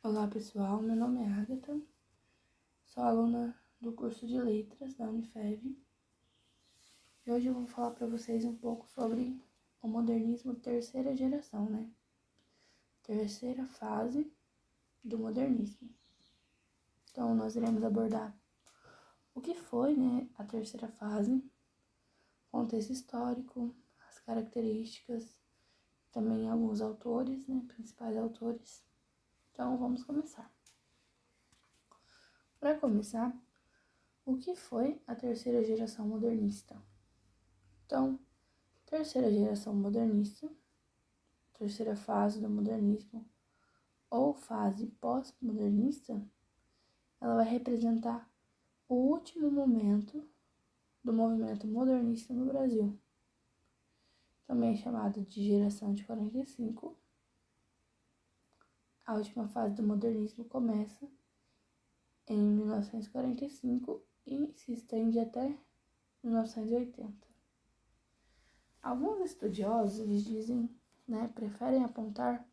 Olá pessoal, meu nome é Agatha, sou aluna do curso de Letras da Unifev e hoje eu vou falar para vocês um pouco sobre o modernismo terceira geração, Terceira fase do modernismo. Então nós iremos abordar o que foi, a terceira fase, contexto histórico, as características, também alguns autores, principais autores. Então vamos começar. Para começar, o que foi a terceira geração modernista? Então, terceira geração modernista, terceira fase do modernismo ou fase pós-modernista, ela vai representar o último momento do movimento modernista no Brasil, também chamado de geração de 45. A última fase do modernismo começa em 1945 e se estende até 1980. Alguns estudiosos eles dizem, preferem apontar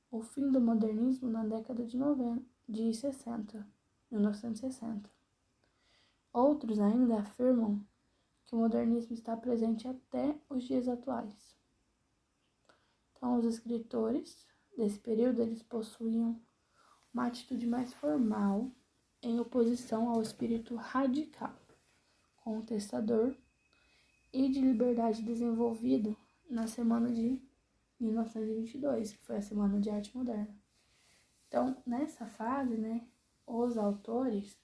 o fim do modernismo na década de 60, 1960. Outros ainda afirmam que o modernismo está presente até os dias atuais. Então, os escritores desse período eles possuíam uma atitude mais formal em oposição ao espírito radical, contestador e de liberdade desenvolvido na semana de 1922, que foi a Semana de Arte Moderna. Então, nessa fase, os autores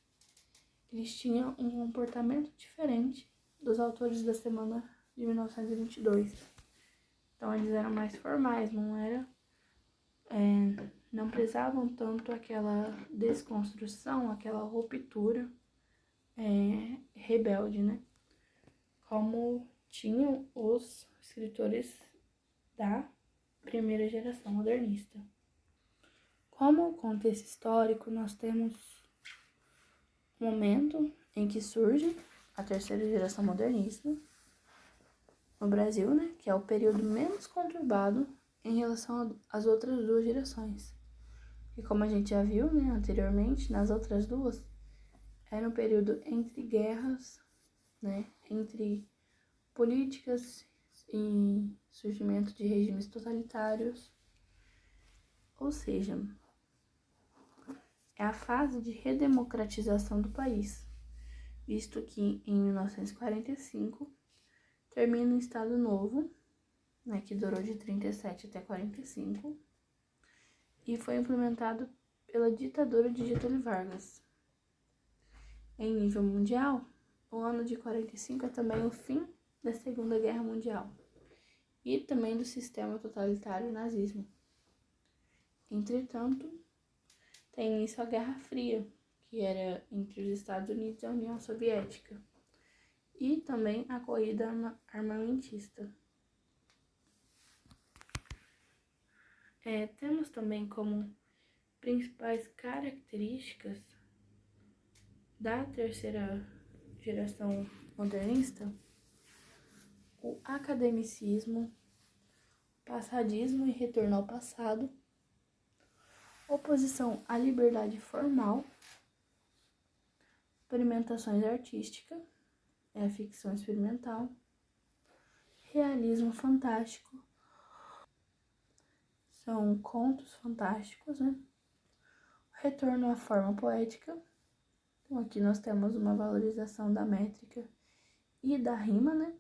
eles tinham um comportamento diferente dos autores da Semana de 1922. Então, eles eram mais formais, não prezavam tanto aquela desconstrução, aquela ruptura rebelde, como tinham os escritores da primeira geração modernista. Como contexto histórico, nós temos o momento em que surge a terceira geração modernista no Brasil, que é o período menos conturbado em relação às outras duas gerações. E como a gente já viu, anteriormente, nas outras duas, era um período entre guerras, entre políticas e surgimento de regimes totalitários. Ou seja, é a fase de redemocratização do país, visto que em 1945 termina o Estado Novo, que durou de 37 até 45, e foi implementado pela ditadura de Getúlio Vargas. Em nível mundial, o ano de 45 é também o fim da Segunda Guerra Mundial e também do sistema totalitário nazismo. Entretanto, tem início a Guerra Fria, que era entre os Estados Unidos e a União Soviética, e também a corrida armamentista. Temos também como principais características da terceira geração modernista o academicismo, passadismo e retorno ao passado, oposição à liberdade formal, experimentações artísticas, a ficção experimental, realismo fantástico, são contos fantásticos, retorno à forma poética. Então aqui nós temos uma valorização da métrica e da rima,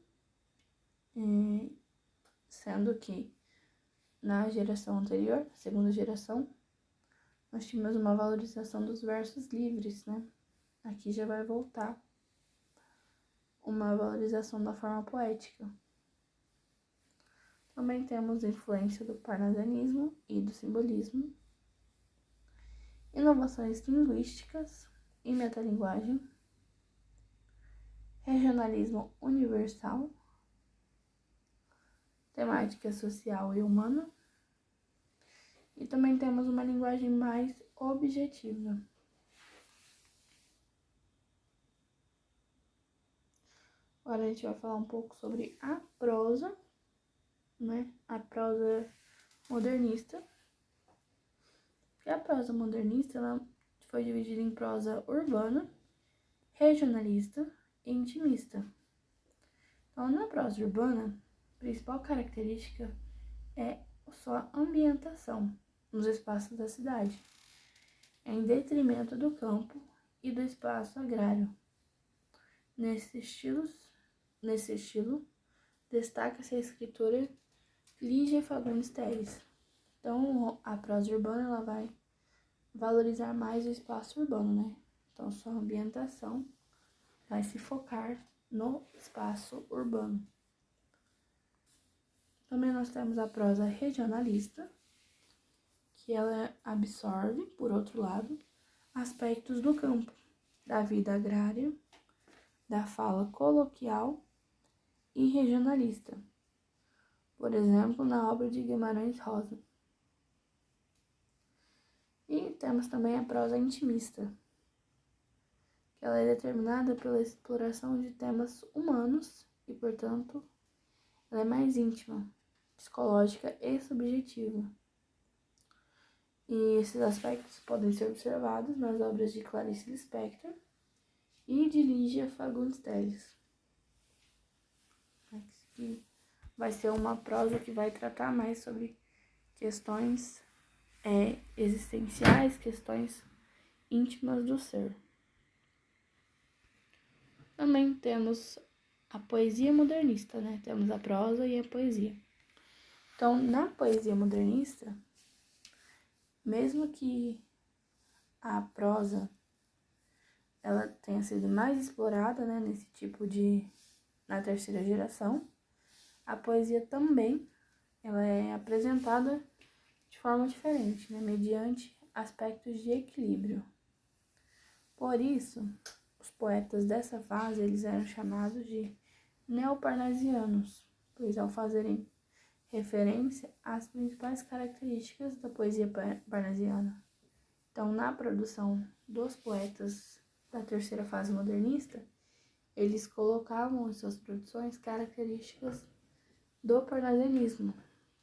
sendo que na geração anterior, na segunda geração, nós tínhamos uma valorização dos versos livres, Aqui já vai voltar uma valorização da forma poética. Também temos influência do parnasianismo e do simbolismo, inovações linguísticas e metalinguagem, regionalismo universal, temática social e humana, e também temos uma linguagem mais objetiva. Agora a gente vai falar um pouco sobre a prosa, a prosa modernista, que a prosa modernista ela foi dividida em prosa urbana, regionalista e intimista. Então, na prosa urbana, a principal característica é sua ambientação nos espaços da cidade, em detrimento do campo e do espaço agrário. Nesse estilo, destaca-se a escritora Lígia Fagundes Telles. Então, a prosa urbana ela vai valorizar mais o espaço urbano, né? Então, sua ambientação vai se focar no espaço urbano. Também nós temos a prosa regionalista, que ela absorve, por outro lado, aspectos do campo, da vida agrária, da fala coloquial e regionalista. Por exemplo, na obra de Guimarães Rosa. E temos também a prosa intimista, que ela é determinada pela exploração de temas humanos e, portanto, ela é mais íntima, psicológica e subjetiva. E esses aspectos podem ser observados nas obras de Clarice Lispector e de Lígia Fagundes Telles. Aqui vai ser uma prosa que vai tratar mais sobre questões existenciais, questões íntimas do ser. Também temos a poesia modernista, né? Temos a prosa e a poesia. Então, na poesia modernista, mesmo que a prosa ela tenha sido mais explorada, né, na terceira geração, a poesia também ela é apresentada de forma diferente, né, mediante aspectos de equilíbrio. Por isso, os poetas dessa fase eles eram chamados de neoparnasianos, pois ao fazerem referência às principais características da poesia parnasiana. Então, na produção dos poetas da terceira fase modernista, eles colocavam em suas produções características do parnasianismo,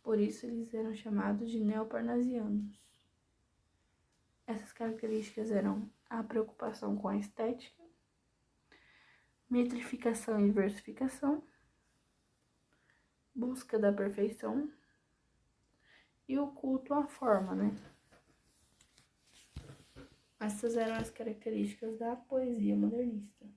por isso eles eram chamados de neoparnasianos. Essas características eram a preocupação com a estética, metrificação e versificação, busca da perfeição e o culto à forma, né? Essas eram as características da poesia modernista.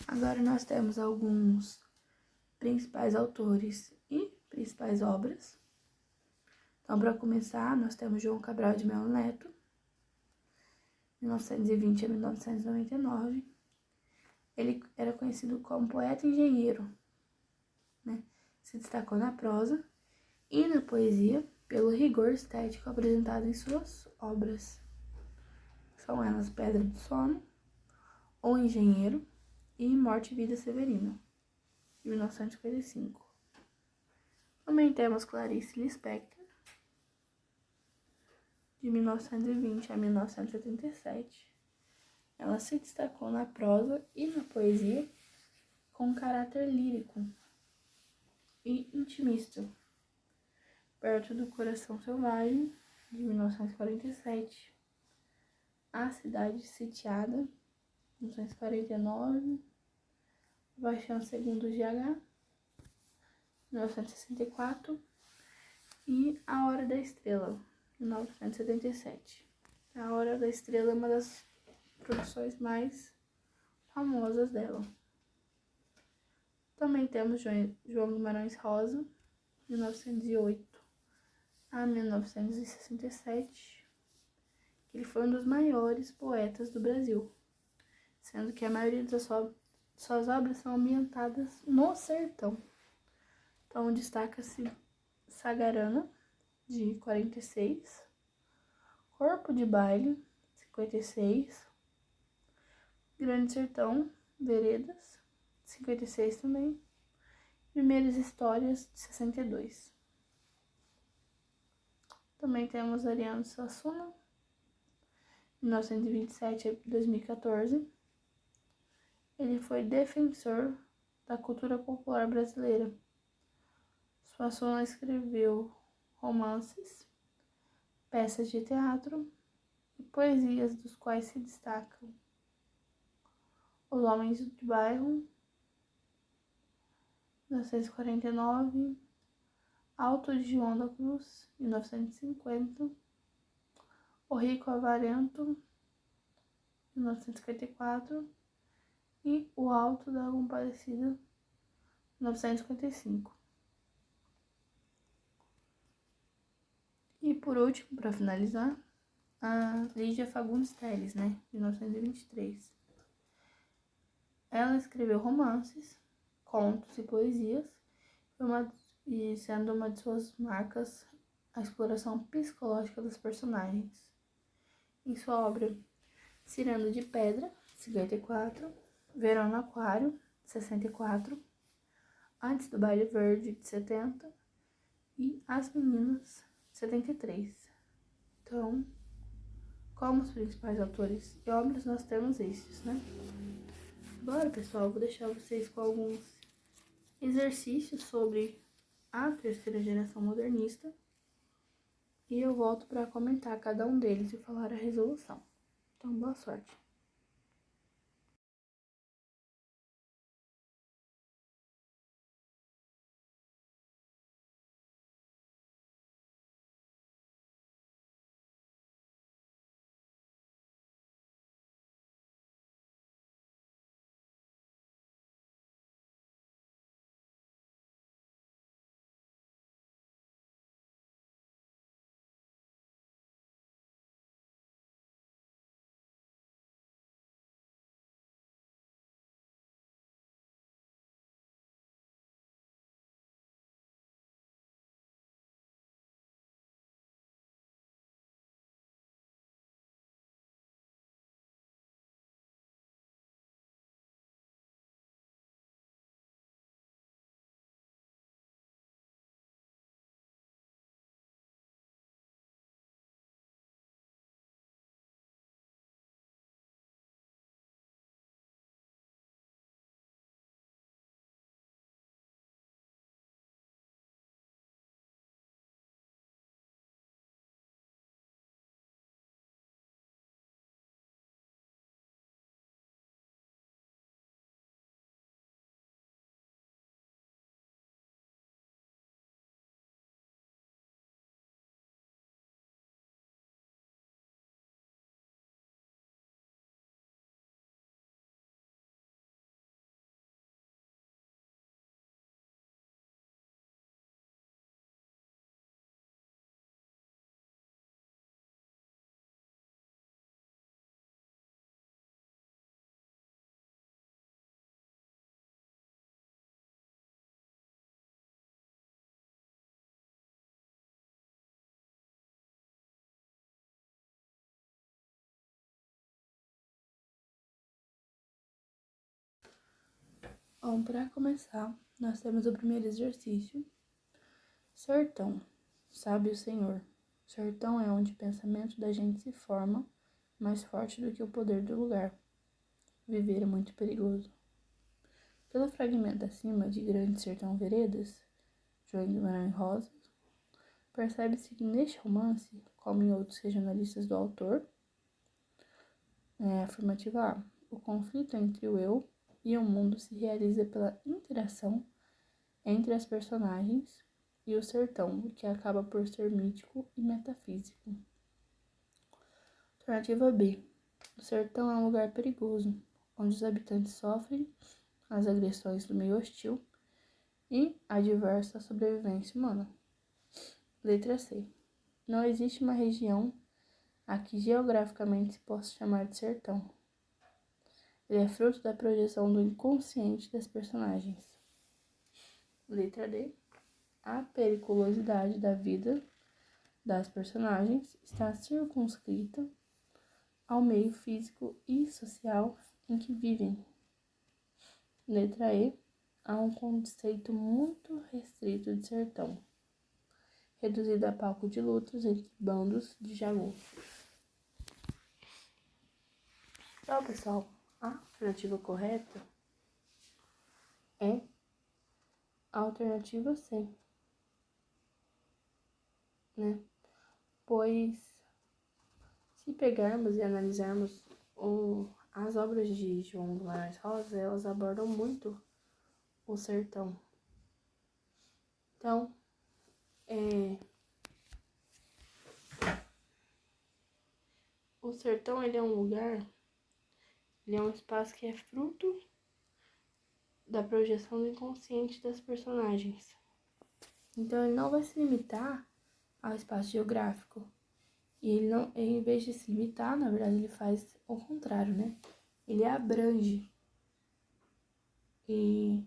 Agora nós temos alguns principais autores e principais obras. Então, para começar, nós temos João Cabral de Melo Neto, 1920 a 1999. Ele era conhecido como poeta engenheiro, né? Se destacou na prosa e na poesia pelo rigor estético apresentado em suas obras. São elas Pedra do Sono, O Engenheiro e Morte e Vida Severino, de 1955. Também temos Clarice Lispector, de 1920 a 1977. Ela se destacou na prosa e na poesia com caráter lírico e intimista. Perto do Coração Selvagem, de 1947. A Cidade Sitiada, 1949. Paixão segundo GH, 1964. E A Hora da Estrela, 1977. A Hora da Estrela é uma das produções mais famosas dela. Também temos João Guimarães Rosa, 1908 a 1967. Ele foi um dos maiores poetas do Brasil, sendo que a maioria das suas obras são ambientadas no sertão. Então, destaca-se Sagarana, de 46, Corpo de Baile, 56, Grande Sertão, Veredas, 56 também, Primeiras Histórias, de 62. Também temos Ariano Suassuna, 1927 a 2014. Ele foi defensor da cultura popular brasileira. Suassuna escreveu romances, peças de teatro e poesias, dos quais se destacam Os Homens de Bairro, 1949, Alto de João da Cruz, 1950, O Rico Avarento, 1954, e O Alto da Compadecida, 1955. E por último, para finalizar, a Lígia Fagundes Telles, de 1923. Ela escreveu romances, contos e poesias, e sendo uma de suas marcas a exploração psicológica dos personagens. Em sua obra Ciranda de Pedra, 54, Verão no Aquário, 64, Antes do Baile Verde, de 70, e As Meninas, 73. Então, como os principais autores e obras, nós temos estes, Agora, pessoal, vou deixar vocês com alguns exercícios sobre a terceira geração modernista e eu volto para comentar cada um deles e falar a resolução. Então, boa sorte! Bom, para começar, nós temos o primeiro exercício. Sertão, sabe o Senhor. Sertão é onde o pensamento da gente se forma, mais forte do que o poder do lugar. Viver é muito perigoso. Pelo fragmento acima de Grande Sertão Veredas, João de Guimarães Rosa, percebe-se que neste romance, como em outros regionalistas do autor, afirmativa A, o conflito entre o eu e o mundo se realiza pela interação entre as personagens e o sertão, o que acaba por ser mítico e metafísico. Alternativa B, o sertão é um lugar perigoso, onde os habitantes sofrem as agressões do meio hostil e adversa sobrevivência humana. Letra C, não existe uma região a que geograficamente se possa chamar de sertão. Ele é fruto da projeção do inconsciente das personagens. Letra D. A periculosidade da vida das personagens está circunscrita ao meio físico e social em que vivem. Letra E. Há um conceito muito restrito de sertão, reduzido a palco de lutas entre bandos de jagunços. Então, pessoal, a alternativa correta é a alternativa C. né? Pois, se pegarmos e analisarmos as obras de João Guimarães Rosa, elas abordam muito o sertão. Então, o sertão, ele é um lugar, ele é um espaço que é fruto da projeção do inconsciente das personagens. Então, ele não vai se limitar ao espaço geográfico. E ele não, em vez de se limitar, na verdade, ele faz o contrário, né? Ele abrange. E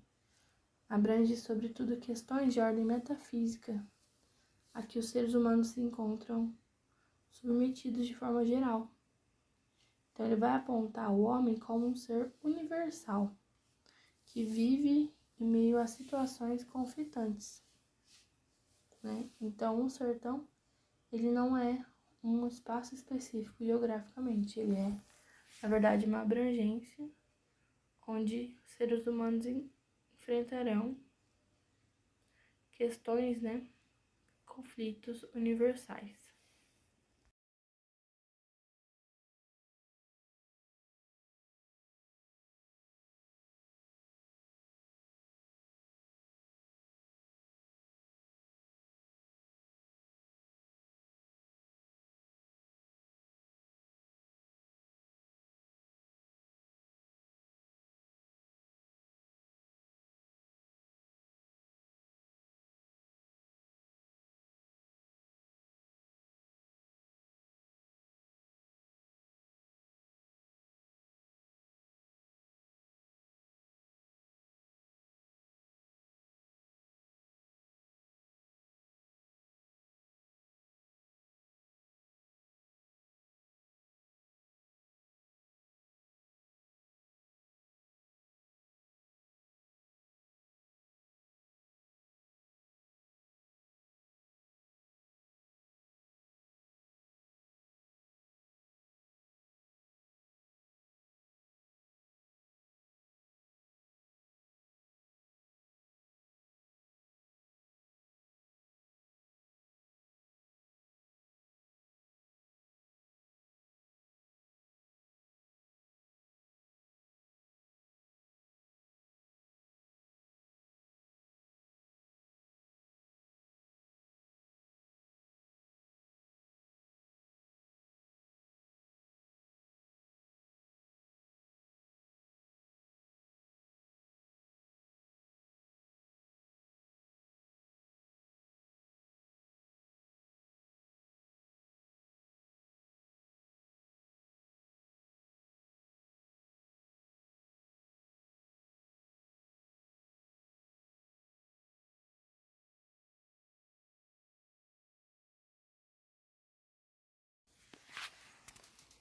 abrange, sobretudo, questões de ordem metafísica a que os seres humanos se encontram submetidos de forma geral. Então, ele vai apontar o homem como um ser universal, que vive em meio a situações conflitantes, né? Então, o sertão, ele não é um espaço específico geograficamente, ele é, na verdade, uma abrangência onde os seres humanos enfrentarão questões, né, conflitos universais.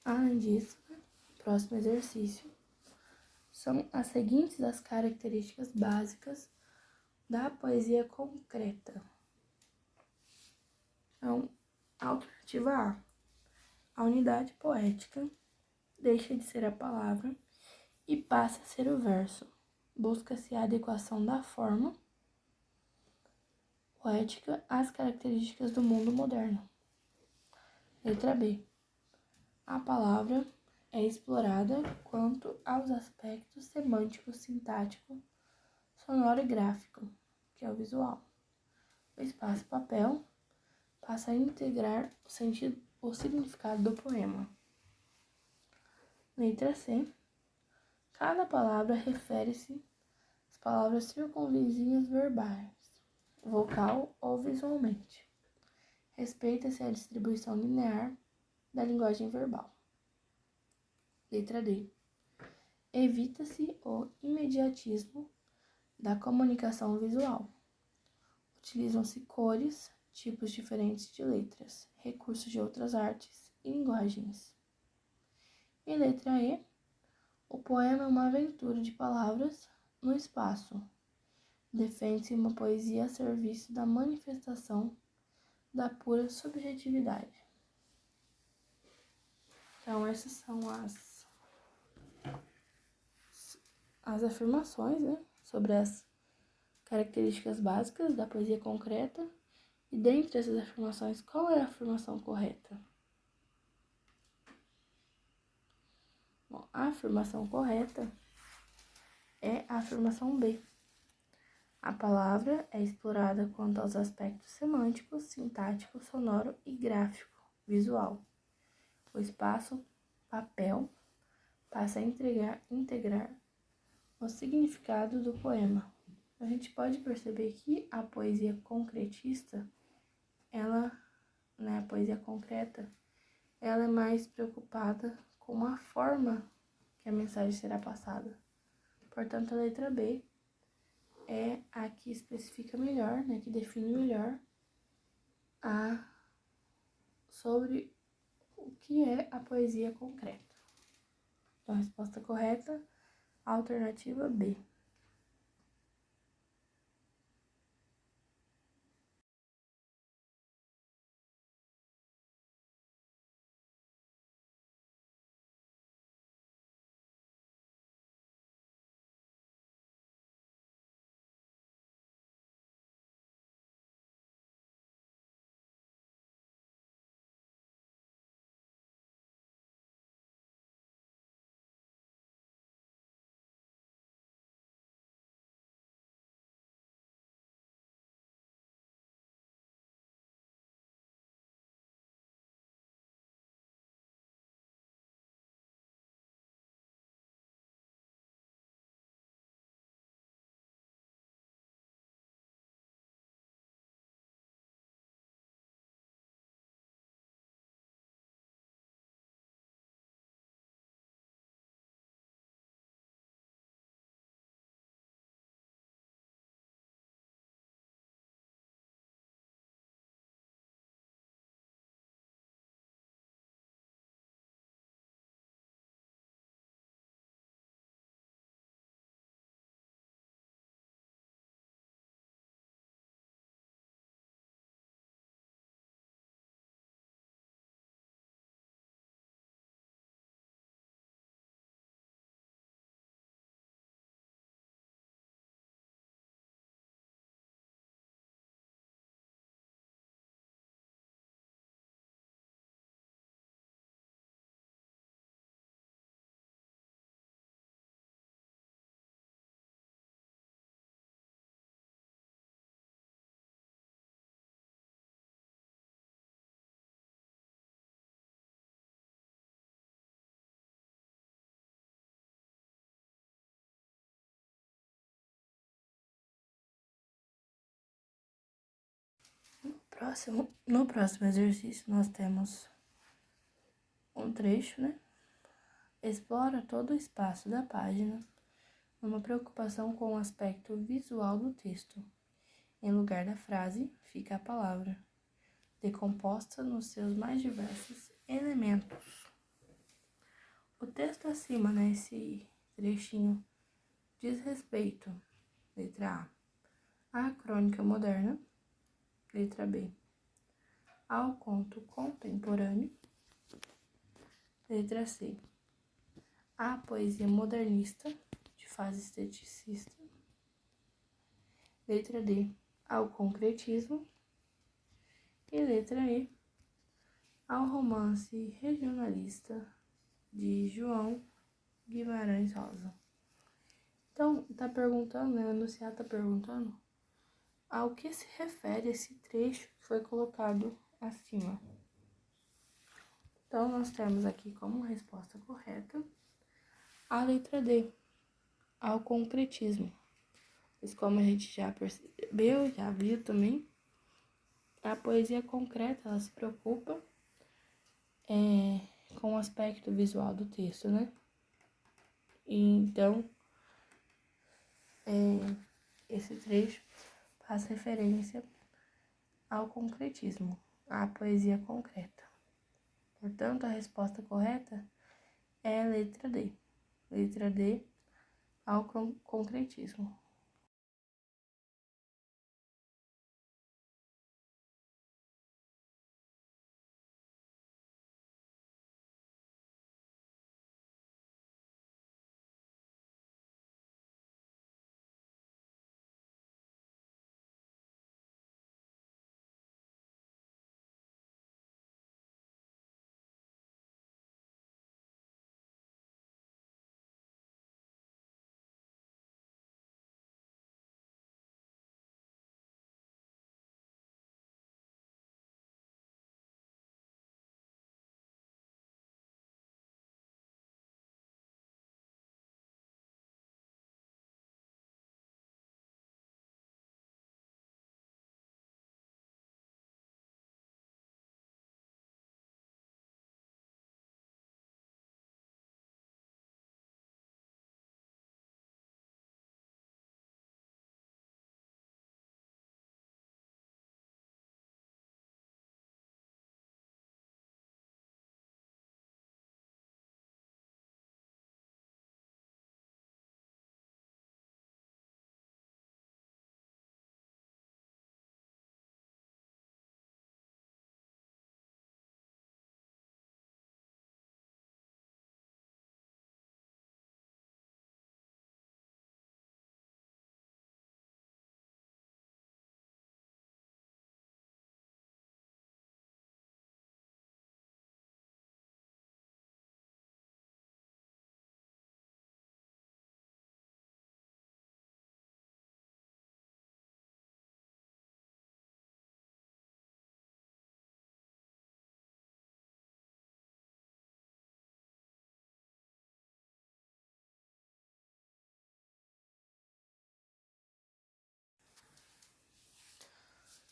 Além disso, próximo exercício são as seguintes as características básicas da poesia concreta. Então, alternativa A unidade poética deixa de ser a palavra e passa a ser o verso. Busca-se a adequação da forma poética às características do mundo moderno. Letra B. A palavra é explorada quanto aos aspectos semântico, sintático, sonoro e gráfico, que é o visual. O espaço papel passa a integrar o significado do poema. Letra C. Cada palavra refere-se às palavras circunvizinhas verbais, vocal ou visualmente. Respeita-se a distribuição linear da linguagem verbal. Letra D. Evita-se o imediatismo da comunicação visual. Utilizam-se cores, tipos diferentes de letras, recursos de outras artes e linguagens. E letra E. O poema é uma aventura de palavras no espaço. Defende-se uma poesia a serviço da manifestação da pura subjetividade. Então, essas são as afirmações, né, sobre as características básicas da poesia concreta E dentre essas afirmações, qual é a afirmação correta? Bom, a afirmação correta é a afirmação B. A palavra é explorada quanto aos aspectos semântico, sintático, sonoro e gráfico, visual. O espaço, papel, passa a integrar o significado do poema. A gente pode perceber que a poesia concretista, ela, a poesia concreta, ela é mais preocupada com a forma que a mensagem será passada. Portanto, a letra B é a que especifica melhor, que define melhor sobre o que é a poesia concreta. Então, a resposta correta, alternativa B. No próximo exercício, nós temos um trecho, Explora todo o espaço da página numa preocupação com o aspecto visual do texto. Em lugar da frase, fica a palavra, decomposta nos seus mais diversos elementos. O texto acima, esse trechinho, diz respeito, letra A, à crônica moderna, letra B, ao conto contemporâneo, letra C, à poesia modernista, de fase esteticista, letra D, ao concretismo, e letra E, ao romance regionalista de João Guimarães Rosa. Então, tá perguntando, o enunciado tá perguntando ao que se refere esse trecho que foi colocado acima. Então, nós temos aqui como resposta correta a letra D, ao concretismo. Mas como a gente já percebeu, já viu também, a poesia concreta, ela se preocupa com o aspecto visual do texto, E então, esse trecho faz referência ao concretismo, à poesia concreta. Portanto, a resposta correta é a letra D. Letra D, ao concretismo.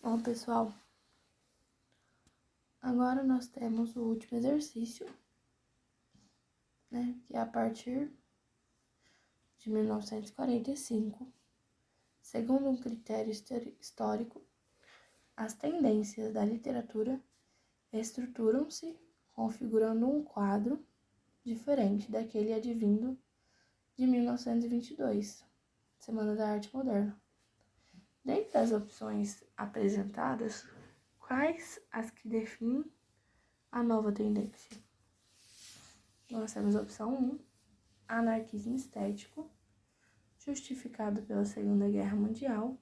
Bom, pessoal, agora nós temos o último exercício, né, que é a partir de 1945, segundo um critério histórico, as tendências da literatura estruturam-se configurando um quadro diferente daquele advindo de 1922, Semana da Arte Moderna. Dentre as opções apresentadas, quais as que definem a nova tendência? Nós temos a opção 1, anarquismo estético, justificado pela Segunda Guerra Mundial.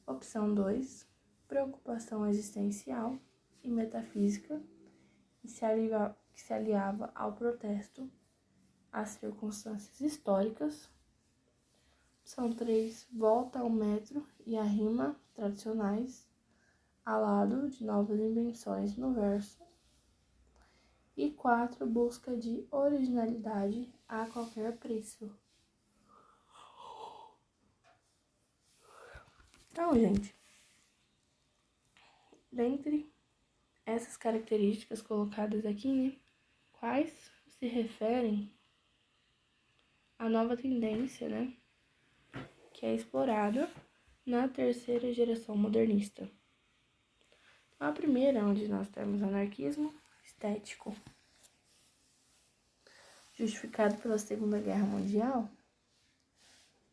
Opção 2, preocupação existencial e metafísica, que se aliava ao protesto às circunstâncias históricas. Opção 3, volta ao metro e à rima tradicionais, ao lado de novas invenções no verso. E 4, busca de originalidade a qualquer preço. Então, gente, dentre essas características colocadas aqui, né, quais se referem à nova tendência, né, que é explorada na terceira geração modernista? A primeira, onde nós temos anarquismo estético, justificado pela Segunda Guerra Mundial.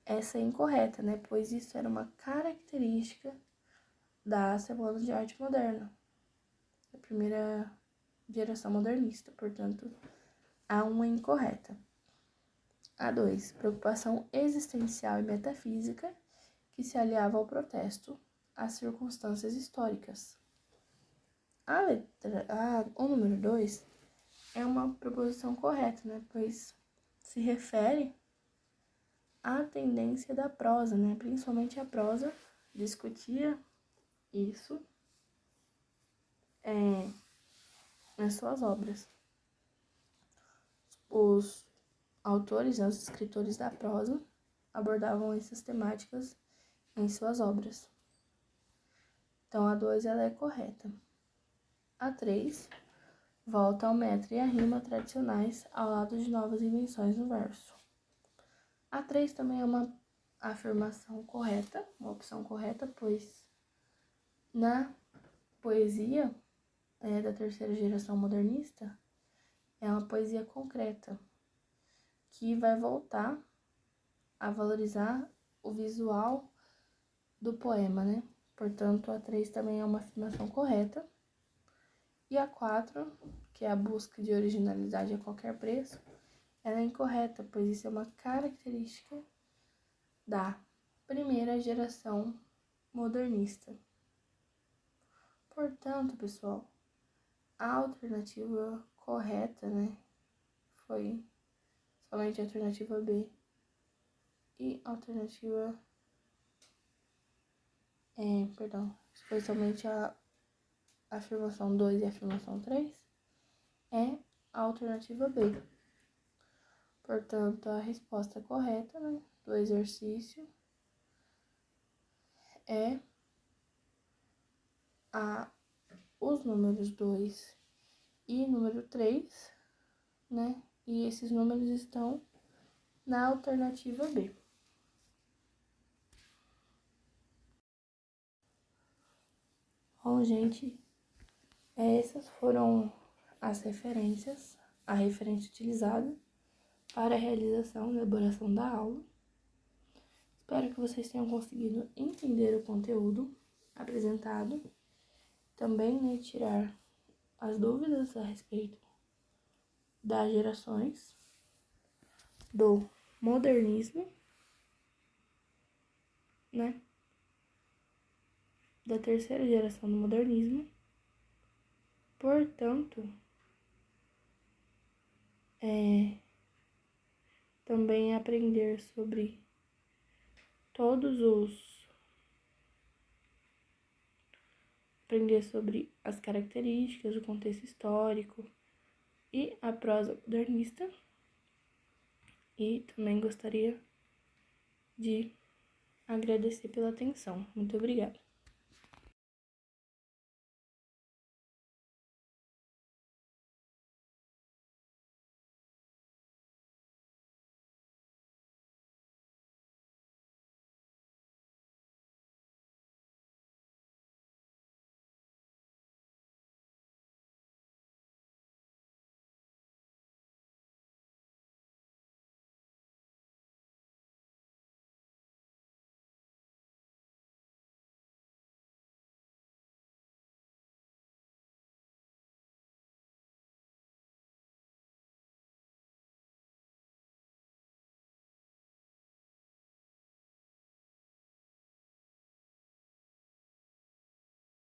Essa é incorreta, né, pois isso era uma característica da Semana de Arte Moderna, a primeira geração modernista, portanto, há uma incorreta. A 2, preocupação existencial e metafísica que se aliava ao protesto às circunstâncias históricas. O número 2 é uma proposição correta, né, pois se refere à tendência da prosa, né, principalmente a prosa discutia isso nas suas obras. Os autores, os escritores da prosa, abordavam essas temáticas em suas obras. Então, a 2 ela é correta. A 3, volta ao metro e à rima tradicionais ao lado de novas invenções no verso. A 3 também é uma afirmação correta, uma opção correta, pois na poesia da terceira geração modernista é uma poesia concreta, que vai voltar a valorizar o visual do poema, né? Portanto, a 3 também é uma afirmação correta. E a 4, que é a busca de originalidade a qualquer preço, ela é incorreta, pois isso é uma característica da primeira geração modernista. Portanto, pessoal, a alternativa correta, né, foi somente a alternativa B. E a alternativa... foi somente a afirmação 2 e a afirmação 3, é a alternativa B. Portanto, a resposta correta, né, do exercício é os números 2 e número 3, né, e esses números estão na alternativa B. Bom, gente, essas foram as referências, a referência utilizada para a realização e elaboração da aula. Espero que vocês tenham conseguido entender o conteúdo apresentado, também, né, tirar as dúvidas a respeito das gerações do modernismo, né, da terceira geração do modernismo. Portanto, também aprender sobre aprender sobre as características, o contexto histórico e a prosa modernista. E também gostaria de agradecer pela atenção. Muito obrigada.